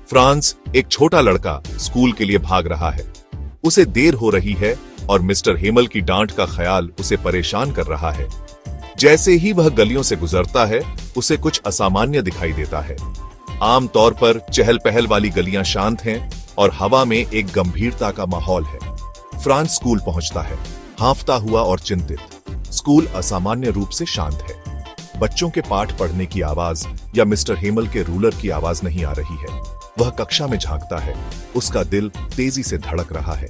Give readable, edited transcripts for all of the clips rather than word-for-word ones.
France, एक छोटा लड़का, स्कूल के लिए भाग रहा है। उसे देर हो रही है और मिस्टर हेमल की डांट का ख्याल उसे परेशान कर रहा है। जैसे ही वह गलियों से गुजरता है, उसे कुछ असामान्य दिखाई देता है। आमतौर पर चहल पहल वाली गलियां शांत हैं और हवा में एक गंभीरता का माहौल है। फ्रांस स्कूल पहुंचता है, हांफता हुआ और चिंतित। स्कूल असामान्य रूप से शांत है। बच्चों के पाठ पढ़ने की आवाज या मिस्टर हेमल के रूलर की आवाज नहीं आ रही है। वह कक्षा में झांकता है, उसका दिल तेजी से धड़क रहा है।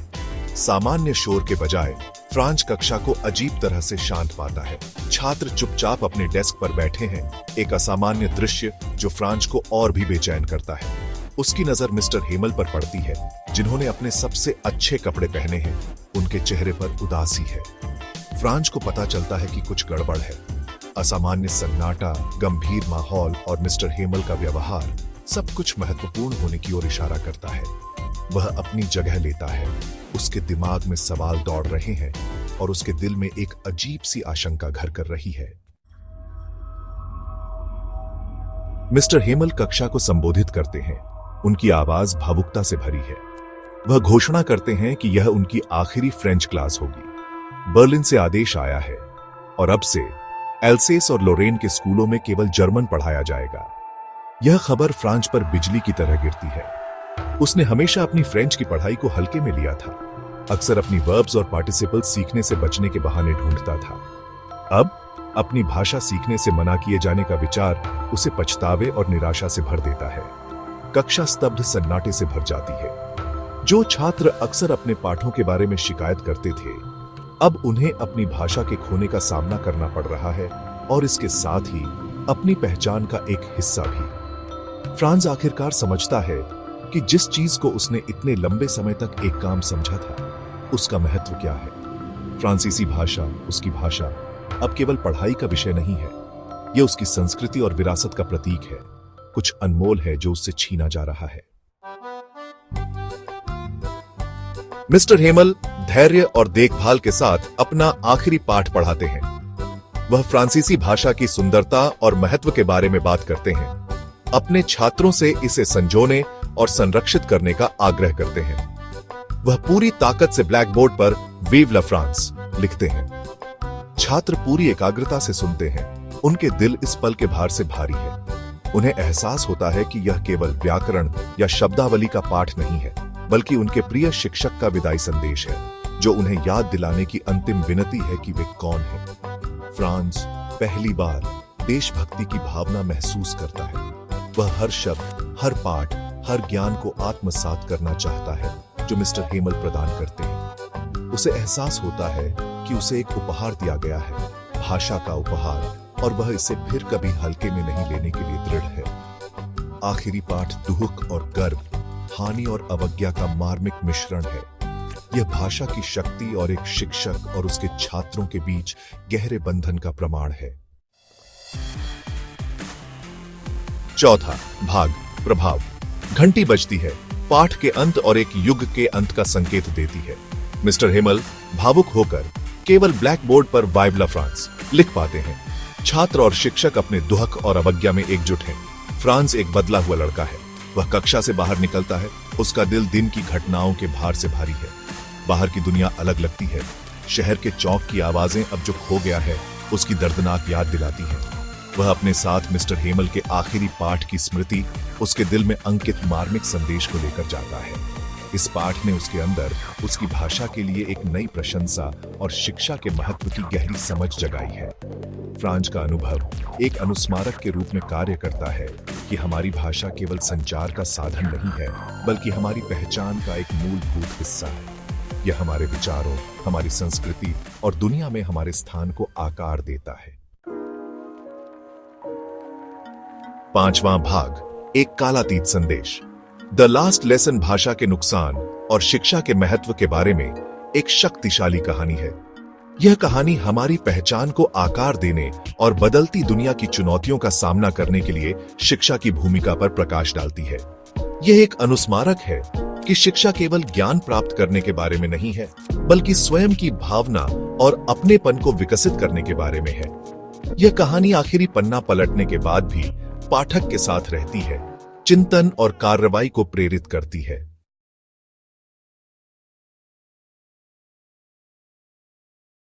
सामान्य शोर के बजाय फ्रांस कक्षा को अजीब तरह से शांत पाता है। छात्र चुपचाप अपने डेस्क पर बैठे हैं, एक असामान्य दृश्य जो फ्रांस को और भी बेचैन करता है। उसकी नजर मिस्टर हेमल पर पड़ती है, जिन्होंने अपने सबसे अच्छे कपड़े पहने हैं। उनके चेहरे पर उदासी है। फ्रांस को पता चलता है कि कुछ गड़बड़ है। असामान्य सन्नाटा, गंभीर माहौल और मिस्टर हेमल का व्यवहार, सब कुछ महत्वपूर्ण होने की ओर इशारा करता है। वह अपनी जगह लेता है। उसके दिमाग में सवाल दौड़ रहे हैं और उसके दिल में एक अजीब सी आशंका घर कर रही है। मिस्टर हेमल कक्षा को संबोधित करते हैं। उनकी आवाज भावुकता से भरी है। वह घोषणा करते हैं कि यह उनकी आखिरी फ्रेंच क्लास होगी। बर्लिन से आदेश आया है और अब से एल्सेस और लोरेन के स्कूलों में केवल जर्मन पढ़ाया जाएगा। यह खबर फ्रांस पर बिजली की तरह गिरती है। उसने हमेशा अपनी फ्रेंच की पढ़ाई को हल्के में लिया था, अक्सर अपनी वर्ब्स और पार्टिसिपल्स सीखने से बचने के बहाने ढूंढता था। अब अपनी भाषा सीखने से मना किए जाने का विचार उसे पछतावे और निराशा से भर देता है। कक्षा स्तब्ध सन्नाटे से भर जाती है। जो छात्र अक्सर अपने पाठों के बारे में शिकायत करते थे, अब उन्हें अपनी भाषा के खोने का सामना करना पड़ रहा है और इसके साथ ही अपनी पहचान का एक हिस्सा भी। फ्रांस आखिरकार समझता है कि जिस चीज को उसने इतने लंबे समय तक एक काम समझा था, उसका महत्व क्या है। फ्रांसीसी भाषा, उसकी भाषा, अब केवल पढ़ाई का विषय नहीं है। यह उसकी संस्कृति और विरासत का प्रतीक है। कुछ अनमोल है जो उससे छीना जा रहा है। मिस्टर हेमल धैर्य और देखभाल के साथ अपना आखिरी पाठ पढ़ाते हैं। वह फ्रांसीसी भाषा की सुंदरता और महत्व के बारे में बात करते हैं। अपने छात्रों से इसे संजोने और संरक्षित करने का आग्रह करते हैं। वह पूरी ताकत से ब्लैक बोर्ड पर विव ला फ्रांस लिखते हैं। छात्र पूरी एकाग्रता से सुनते हैं। उनके दिल इस पल के भार से भारी है। उन्हें एहसास होता है कि यह केवल व्याकरण या शब्दावली का पाठ नहीं है, बल्कि उनके प्रिय शिक्षक का विदाई संदेश है, जो उन्हें याद दिलाने की अंतिम विनती है कि वे कौन हैं। फ्रांस पहली बार देशभक्ति की भावना महसूस करता है। वह हर शब्द, हर पाठ, हर ज्ञान को आत्मसात करना चाहता है जो मिस्टर हेमल प्रदान करते हैं। उसे एहसास होता है कि उसे एक उपहार दिया गया है, भाषा का उपहार, और वह इसे फिर कभी हल्के में नहीं लेने के लिए दृढ़ है। आखिरी पाठ दुख और गर्व, हानि और अवज्ञा का मार्मिक मिश्रण है। यह भाषा की शक्ति और एक शिक्षक और उसके छात्रों के बीच गहरे बंधन का प्रमाण है। चौथा भाग, प्रभाव। घंटी बजती है, पाठ के अंत और एक युग के अंत का संकेत देती है। मिस्टर हेमल भावुक होकर केवल ब्लैक बोर्ड पर वाइव ला फ्रांस लिख पाते हैं। छात्र और शिक्षक अपने दुहक और अवज्ञा में एकजुट हैं। फ्रांस एक बदला हुआ लड़का है। वह कक्षा से बाहर निकलता है। उसका दिल दिन की घटनाओं के भार से भारी है। बाहर की दुनिया अलग लगती है। शहर के चौक की आवाजें अब जो खो गया है, उसकी दर्दनाक याद दिलाती हैं। वह अपने साथ मिस्टर हेमल के आखिरी पाठ की स्मृति, उसके दिल में अंकित मार्मिक संदेश को लेकर जाता है। इस पाठ ने उसके अंदर उसकी भाषा के लिए एक नई प्रशंसा और शिक्षा के महत्व की गहरी समझ जगाई है। फ्रांस का अनुभव एक अनुस्मारक के रूप में कार्य करता है कि हमारी भाषा केवल संचार का साधन नहीं है, बल्कि हमारी पहचान का एक मूलभूत हिस्सा है। यह हमारे विचारों, हमारी संस्कृति और दुनिया में हमारे स्थान को आकार देता है। पांचवां भाग, एक कालातीत संदेश। द लास्ट लेसन भाषा के नुकसान और शिक्षा के महत्व के बारे में एक शक्तिशाली कहानी है। यह कहानी हमारी पहचान को आकार देने और बदलती दुनिया की चुनौतियों का सामना करने के लिए शिक्षा की भूमिका पर प्रकाश डालती है। यह एक अनुस्मारक है कि शिक्षा केवल ज्ञान प्राप्त करने के बारे में नहीं है, बल्कि स्वयं की भावना और अपनेपन को विकसित करने के बारे में है। यह कहानी आखिरी पन्ना पलटने के बाद भी पाठक के साथ रहती है, चिंतन और कार्रवाई को प्रेरित करती है।